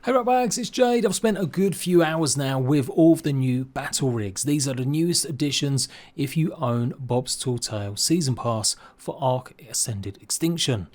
Hey RATBAGGERS, it's Jade. I've spent a good few hours now with all of the new battle rigs. These are the newest additions if you own Bob's Tall Tale Season Pass for Ark Extended Extinction.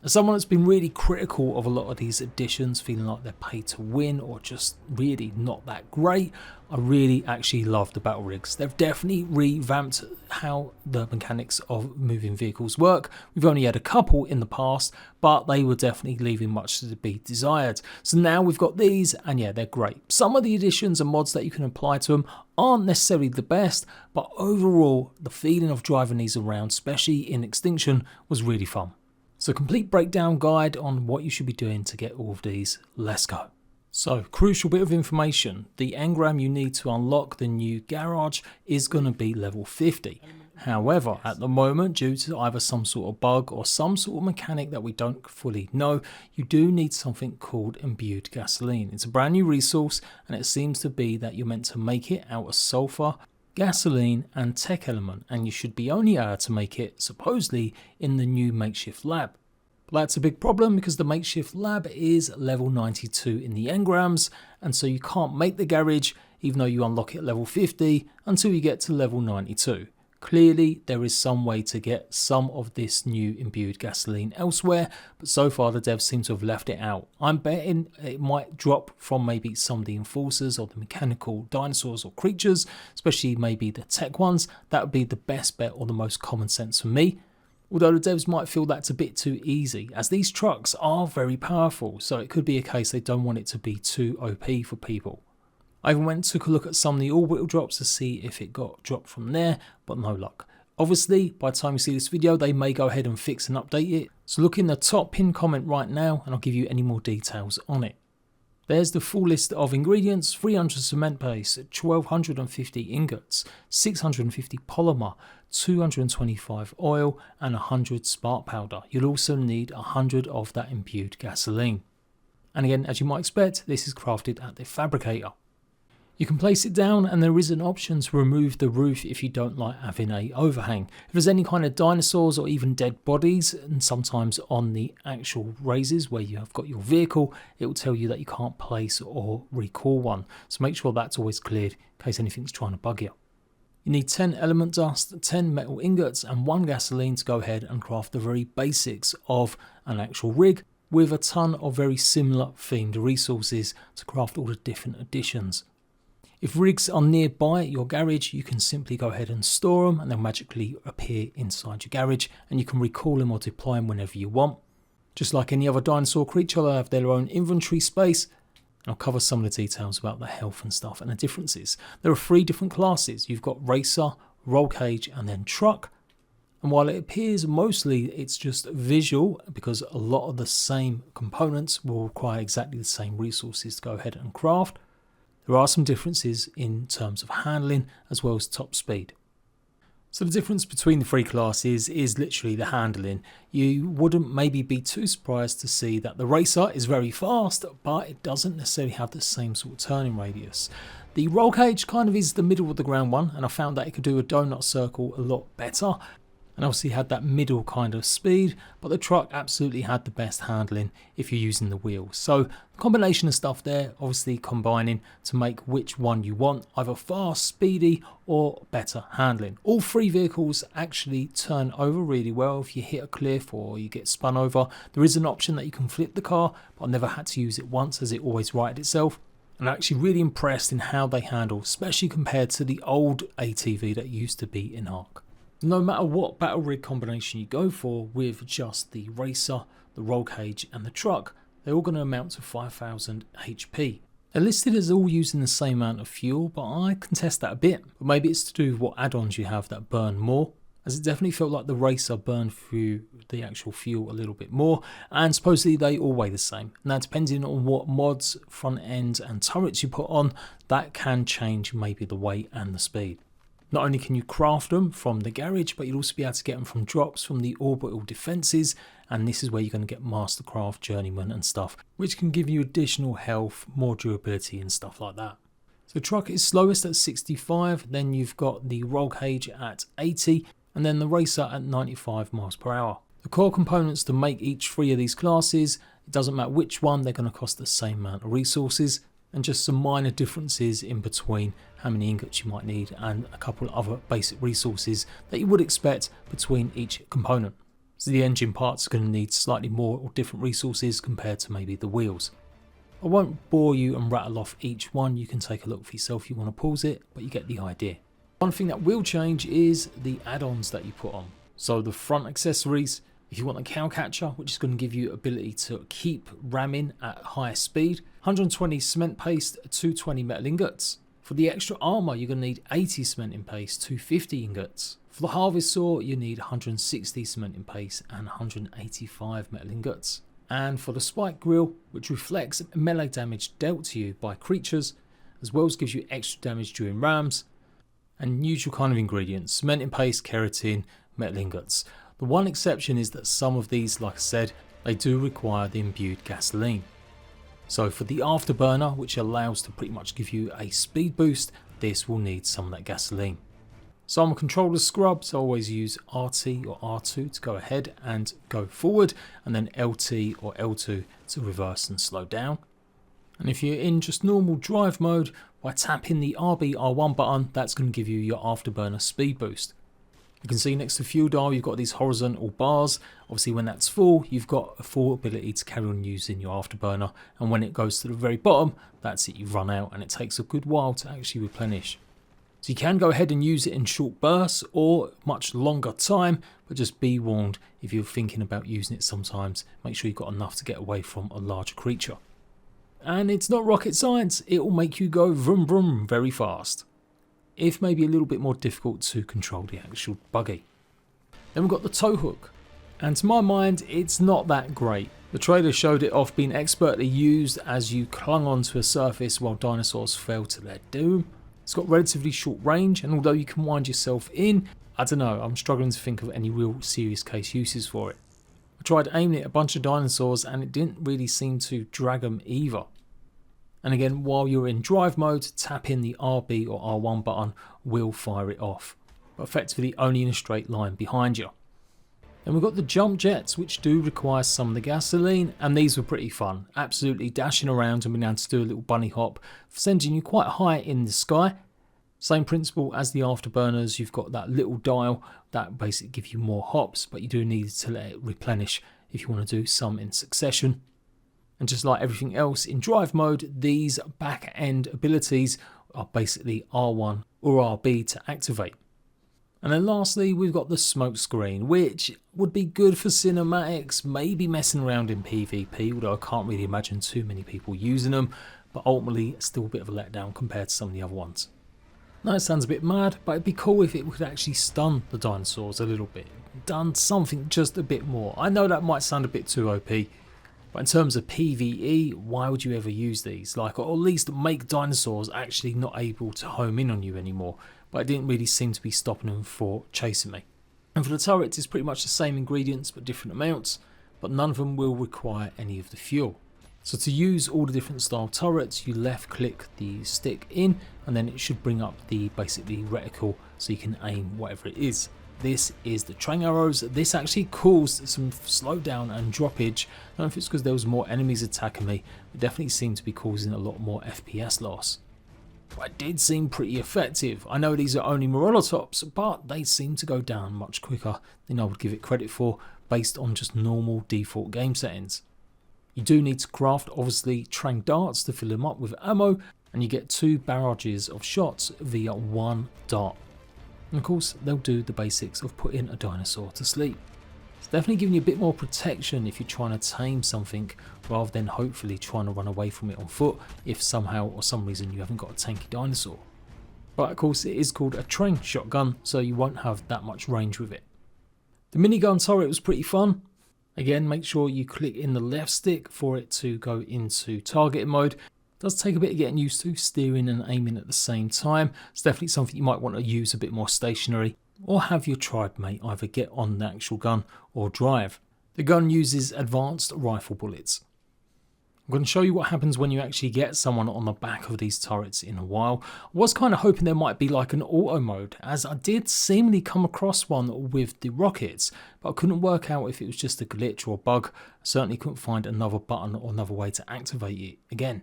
As someone that's been really critical of a lot of these additions, feeling like they're paid to win or just really not that great, I really actually love the battle rigs. They've definitely revamped how the mechanics of moving vehicles work. We've only had a couple in the past, but they were definitely leaving much to be desired. So now we've got these, and yeah, they're great. Some of the additions and mods that you can apply to them aren't necessarily the best, but overall, the feeling of driving these around, especially in Extinction, was really fun. So complete breakdown guide on what you should be doing to get all of these. Let's go. So crucial bit of information, the engram you need to unlock the new garage is going to be level 50. However, at the moment, due to either some sort of bug or some sort of mechanic that we don't fully know, you do need something called imbued gasoline. It's a brand new resource, and it seems to be that you're meant to make it out of sulfur, gasoline and tech element, and you should be only able to make it supposedly in the new makeshift lab. But that's a big problem because the makeshift lab is level 92 in the engrams, and so you can't make the garage even though you unlock it at level 50 until you get to level 92. Clearly there is some way to get some of this new imbued gasoline elsewhere, but so far the devs seem to have left it out. I'm betting it might drop from maybe some of the enforcers or the mechanical dinosaurs or creatures, especially maybe the tech ones. That would be the best bet or the most common sense for me. Although the devs might feel that's a bit too easy, as these trucks are very powerful, so it could be a case they don't want it to be too OP for people. I even went and took a look at some of the orbital drops to see if it got dropped from there, but no luck. Obviously, by the time you see this video, they may go ahead and fix and update it. So look in the top pinned comment right now and I'll give you any more details on it. There's the full list of ingredients: 300 cement paste, 1250 ingots, 650 polymer, 225 oil and 100 spark powder. You'll also need 100 of that imbued gasoline. And again, as you might expect, this is crafted at the fabricator. You can place it down, and there is an option to remove the roof if you don't like having a overhang. If there's any kind of dinosaurs or even dead bodies, and sometimes on the actual raises where you have got your vehicle, it will tell you that you can't place or recall one. So make sure that's always cleared in case anything's trying to bug you. You need 10 element dust, 10 metal ingots and 1 gasoline to go ahead and craft the very basics of an actual rig, with a ton of very similar themed resources to craft all the different additions. If rigs are nearby your garage, you can simply go ahead and store them and they'll magically appear inside your garage, and you can recall them or deploy them whenever you want. Just like any other dinosaur creature, they'll have their own inventory space. I'll cover some of the details about the health and stuff and the differences. There are 3 different classes. You've got racer, roll cage and then truck. And while it appears mostly it's just visual, because a lot of the same components will require exactly the same resources to go ahead and craft, there are some differences in terms of handling as well as top speed. So the difference between the 3 classes is literally the handling. You wouldn't maybe be too surprised to see that the racer is very fast, but it doesn't necessarily have the same sort of turning radius. The roll cage kind of is the middle of the ground one, and I found that it could do a donut circle a lot better, and obviously had that middle kind of speed, but the truck absolutely had the best handling if you're using the wheels. So the combination of stuff there, obviously combining to make which one you want, either fast, speedy or better handling. All 3 vehicles actually turn over really well if you hit a cliff or you get spun over. There is an option that you can flip the car, but I never had to use it once as it always righted itself. And I'm actually really impressed in how they handle, especially compared to the old ATV that used to be in Ark. No matter what battle rig combination you go for with just the racer, the roll cage and the truck, they're all going to amount to 5000 HP. They're listed as all using the same amount of fuel, but I contest that a bit. But maybe it's to do with what add-ons you have that burn more, as it definitely felt like the racer burned through the actual fuel a little bit more, and supposedly they all weigh the same. Now depending on what mods, front ends and turrets you put on, that can change maybe the weight and the speed. Not only can you craft them from the garage, but you'll also be able to get them from drops from the orbital defences, and this is where you're going to get Mastercraft, Journeyman and stuff, which can give you additional health, more durability and stuff like that. So truck is slowest at 65, then you've got the roll cage at 80, and then the racer at 95 miles per hour. The core components to make each 3 of these classes It doesn't matter which one, they're going to cost the same amount of resources, and just some minor differences in between how many ingots you might need and a couple of other basic resources that you would expect between each component. So the engine parts are going to need slightly more or different resources compared to maybe the wheels. I won't bore you and rattle off each one, you can take a look for yourself if you want to pause it, but you get the idea. One thing that will change is the add-ons that you put on. So the front accessories, if you want the cow catcher, which is going to give you ability to keep ramming at higher speed, 120 cement paste, 220 metal ingots. For the extra armor, you're going to need 80 cementing paste, 250 ingots. For the harvest saw, you need 160 cementing paste and 185 metal ingots. And for the spike grill, which reflects melee damage dealt to you by creatures, as well as gives you extra damage during rams, and usual kind of ingredients, cementing paste, keratin, metal ingots. The one exception is that some of these, like I said, they do require the imbued gasoline. So for the afterburner, which allows to pretty much give you a speed boost, this will need some of that gasoline. So I'm a controller scrub, so I always use RT or R2 to go ahead and go forward, and then LT or L2 to reverse and slow down. And if you're in just normal drive mode, by tapping the RB R1 button, that's going to give you your afterburner speed boost. You can see next to fuel dial, you've got these horizontal bars. Obviously when that's full, you've got a full ability to carry on using your afterburner. And when it goes to the very bottom, that's it, you run out, and it takes a good while to actually replenish. So you can go ahead and use it in short bursts or much longer time, but just be warned if you're thinking about using it sometimes, make sure you've got enough to get away from a larger creature. And it's not rocket science, it will make you go vroom vroom very fast. If maybe a little bit more difficult to control the actual buggy. Then we've got the tow hook, and to my mind it's not that great. The trailer showed it off being expertly used as you clung onto a surface while dinosaurs fell to their doom. It's got relatively short range, and although you can wind yourself in, I don't know, I'm struggling to think of any real serious case uses for it. I tried aiming at a bunch of dinosaurs and it didn't really seem to drag them either. And again, while you're in drive mode, tapping the RB or R1 button will fire it off, but effectively only in a straight line behind you. Then we've got the jump jets, which do require some of the gasoline, and these were pretty fun. Absolutely dashing around and being able to do a little bunny hop, sending you quite high in the sky. Same principle as the afterburners, you've got that little dial that basically gives you more hops, but you do need to let it replenish if you want to do some in succession. And just like everything else in drive mode, these back end abilities are basically R1 or RB to activate. And then lastly, we've got the smoke screen, which would be good for cinematics, maybe messing around in PvP, although I can't really imagine too many people using them, but ultimately still a bit of a letdown compared to some of the other ones. Now it sounds a bit mad, but it'd be cool if it could actually stun the dinosaurs a little bit, done something just a bit more. I know that might sound a bit too OP, but in terms of PvE, why would you ever use these? Like, or at least make dinosaurs actually not able to home in on you anymore. But it didn't really seem to be stopping them for chasing me. And for the turrets, it's pretty much the same ingredients but different amounts, but none of them will require any of the fuel. So to use all the different style turrets, you left click the stick in, and then it should bring up the basically reticle so you can aim whatever it is. This is the train arrows. This actually caused some slowdown and droppage. I don't know if it's because there was more enemies attacking me, but definitely seemed to be causing a lot more FPS loss. But it did seem pretty effective. I know these are only Morellotops, but they seem to go down much quicker than I would give it credit for based on just normal default game settings. You do need to craft obviously train darts to fill them up with ammo, and you get 2 barrages of shots via 1 dart. And of course they'll do the basics of putting a dinosaur to sleep. It's definitely giving you a bit more protection if you're trying to tame something rather than hopefully trying to run away from it on foot if somehow or some reason you haven't got a tanky dinosaur. But of course it is called a train shotgun, so you won't have that much range with it. The minigun turret was pretty fun. Again, make sure you click in the left stick for it to go into target mode. It does take a bit of getting used to, steering and aiming at the same time. It's definitely something you might want to use a bit more stationary, or have your tribe mate either get on the actual gun or drive. The gun uses advanced rifle bullets. I'm going to show you what happens when you actually get someone on the back of these turrets in a while. I was kind of hoping there might be like an auto mode, as I did seemingly come across one with the rockets, but I couldn't work out if it was just a glitch or a bug. I certainly couldn't find another button or another way to activate it again.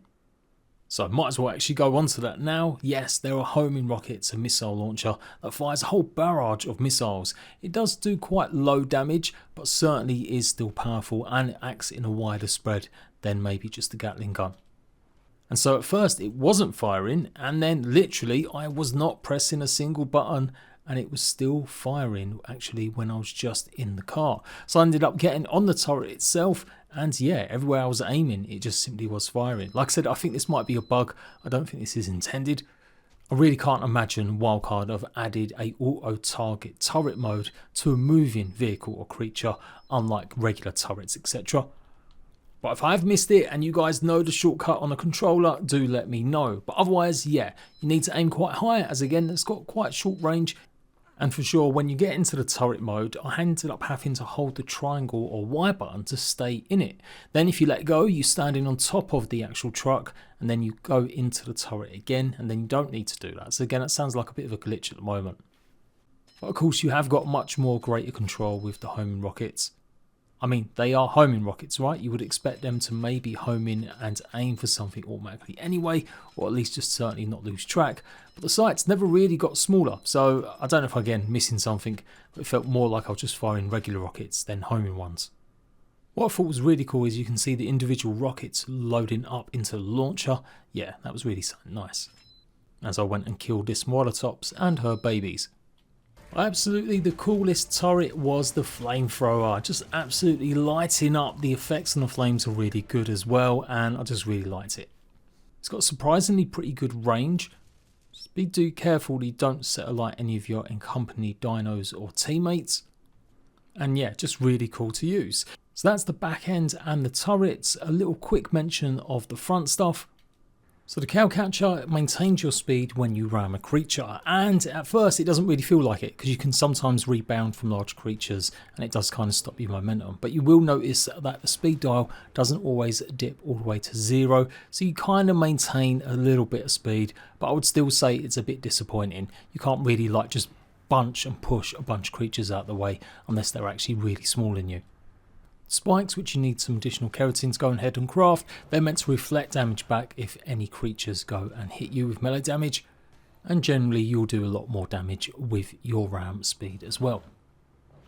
So I might as well actually go on to that now. Yes, there are homing rockets, a missile launcher that fires a whole barrage of missiles. It does do quite low damage, but certainly is still powerful and acts in a wider spread than maybe just a Gatling gun. And so at first it wasn't firing, and then literally I was not pressing a single button and it was still firing actually when I was just in the car. So I ended up getting on the turret itself, and yeah, everywhere I was aiming it just simply was firing. Like I said, I think this might be a bug. I don't think this is intended. I really can't imagine Wildcard have added a auto target turret mode to a moving vehicle or creature, unlike regular turrets, etc. But if I've missed it and you guys know the shortcut on a controller, do let me know. But otherwise, yeah, you need to aim quite high, as again, it's got quite short range. And for sure, when you get into the turret mode, I ended up having to hold the triangle or Y button to stay in it. Then if you let go, you stand in on top of the actual truck, and then you go into the turret again, and then you don't need to do that. So again, it sounds like a bit of a glitch at the moment. But of course, you have got much more greater control with the homing rockets. I mean, they are homing rockets, right? You would expect them to maybe home in and aim for something automatically anyway, or at least just certainly not lose track. But the sights never really got smaller, so I don't know if I'm again missing something, but it felt more like I was just firing regular rockets than homing ones. What I thought was really cool is you can see the individual rockets loading up into the launcher. Yeah, that was really something nice. As I went and killed this Molotov and her babies. Absolutely the coolest turret was the flamethrower, just absolutely lighting up. The effects on the flames are really good as well, and I just really liked it. It's got surprisingly pretty good range. Just be careful you don't set alight any of your accompanied dinos or teammates. And yeah, just really cool to use. So that's the back end and the turrets. A little quick mention of the front stuff. So the cowcatcher maintains your speed when you ram a creature, and at first it doesn't really feel like it because you can sometimes rebound from large creatures and it does kind of stop your momentum, but you will notice that the speed dial doesn't always dip all the way to 0, so you kind of maintain a little bit of speed, but I would still say it's a bit disappointing. You can't really like just bunch and push a bunch of creatures out of the way unless they're actually really small than you. Spikes, which you need some additional keratin to go ahead and craft, they're meant to reflect damage back if any creatures go and hit you with melee damage, and generally you'll do a lot more damage with your ram speed as well.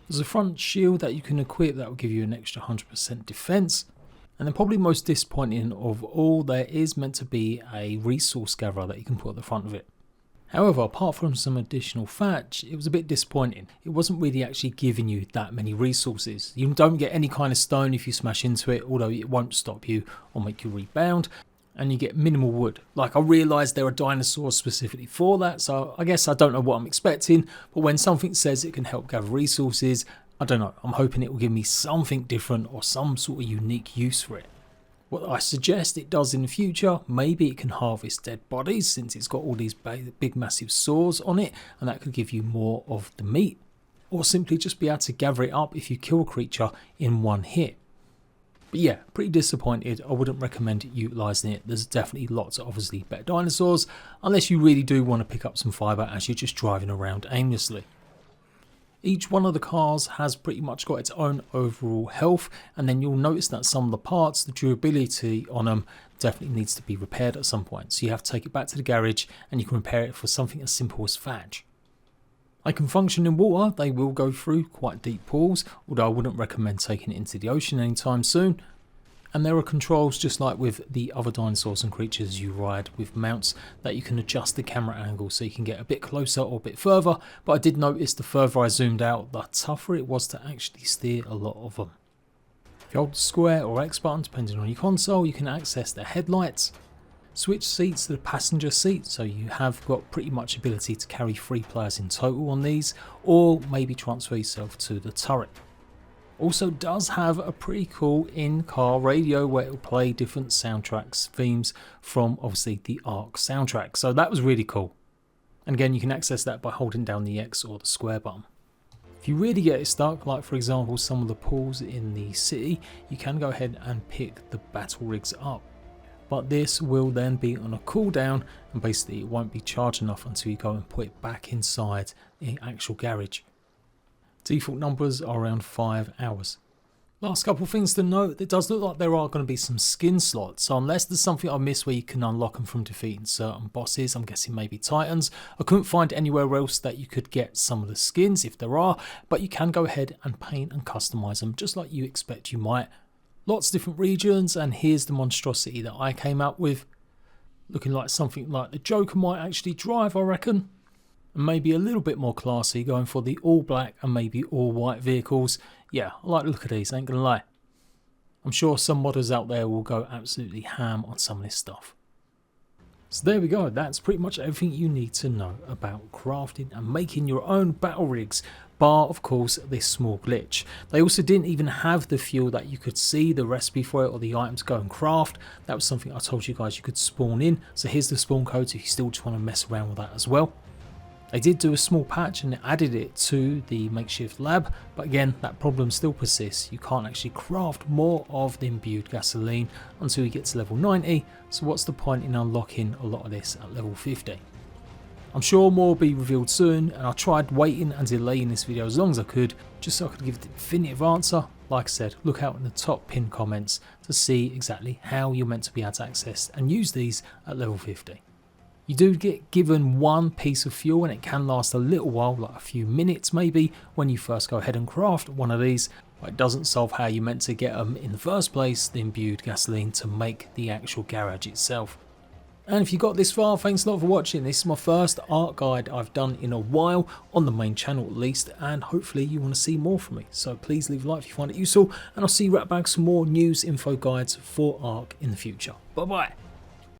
There's a front shield that you can equip that will give you an extra 100% defense, and then probably most disappointing of all, there is meant to be a resource gatherer that you can put at the front of it. However, apart from some additional thatch, it was a bit disappointing. It wasn't really actually giving you that many resources. You don't get any kind of stone if you smash into it, although it won't stop you or make you rebound. And you get minimal wood. Like, I realised there are dinosaurs specifically for that, so I guess I don't know what I'm expecting. But when something says it can help gather resources, I don't know. I'm hoping it will give me something different or some sort of unique use for it. What I suggest it does in the future, maybe it can harvest dead bodies since it's got all these big massive saws on it, and that could give you more of the meat. Or simply just be able to gather it up if you kill a creature in one hit. But yeah, pretty disappointed. I wouldn't recommend utilising it. There's definitely lots of obviously better dinosaurs, unless you really do want to pick up some fibre as you're just driving around aimlessly. Each one of the cars has pretty much got its own overall health, and then you'll notice that some of the parts, the durability on them definitely needs to be repaired at some point. So you have to take it back to the garage and you can repair it for something as simple as thatch. They can function in water. They will go through quite deep pools, although I wouldn't recommend taking it into the ocean anytime soon. And there are controls, just like with the other dinosaurs and creatures you ride with mounts, that you can adjust the camera angle so you can get a bit closer or a bit further. But I did notice the further I zoomed out, the tougher it was to actually steer a lot of them. If you hold the square or X button, depending on your console, you can access the headlights. Switch seats to the passenger seat, so you have got pretty much ability to carry 3 players in total on these, or maybe transfer yourself to the turret. Also does have a pretty cool in-car radio where it will play different soundtracks, themes from obviously the Ark soundtrack. So that was really cool. And again, you can access that by holding down the X or the square button. If If you really get it stuck, like for example some of the pools in the city, you can go ahead and pick the battle rigs up. But this will then be on a cooldown, and basically it won't be charged enough until you go and put it back inside the actual garage. Default numbers are around 5 hours. Last couple of things to note, it does look like there are going to be some skin slots, so unless there's something I missed where you can unlock them from defeating certain bosses, I'm guessing maybe titans, I couldn't find anywhere else that you could get some of the skins if there are, but you can go ahead and paint and customize them just like you expect you might. Lots of different regions, and here's the monstrosity that I came up with, looking like something like the Joker might actually drive, I reckon. And maybe a little bit more classy, going for the all black and maybe all white vehicles. Yeah, I like the look of these, ain't gonna lie. I'm sure some modders out there will go absolutely ham on some of this stuff. So there we go, that's pretty much everything you need to know about crafting and making your own battle rigs, bar of course this small glitch. They also didn't even have the fuel that you could see the recipe for it or the item to go and craft. That was something I told you guys you could spawn in, so here's the spawn code if you still just want to mess around with that as well. They did do a small patch and added it to the makeshift lab, but again that problem still persists. You can't actually craft more of the imbued gasoline until you get to level 90, so what's the point in unlocking a lot of this at level 50? I'm sure more will be revealed soon, and I tried waiting and delaying this video as long as I could just so I could give the definitive answer. Like I said, look out in the top pinned comments to see exactly how you're meant to be able to access and use these at level 50. You do get given one piece of fuel, and it can last a little while, like a few minutes maybe, when you first go ahead and craft one of these, but it doesn't solve how you're meant to get them in the first place, the imbued gasoline, to make the actual garage itself. And if you got this far, thanks a lot for watching. This is my first art guide I've done in a while, on the main channel at least, and hopefully you want to see more from me. So please leave a like if you find it useful, and I'll see you right back some more news info guides for Ark in the future. Bye bye.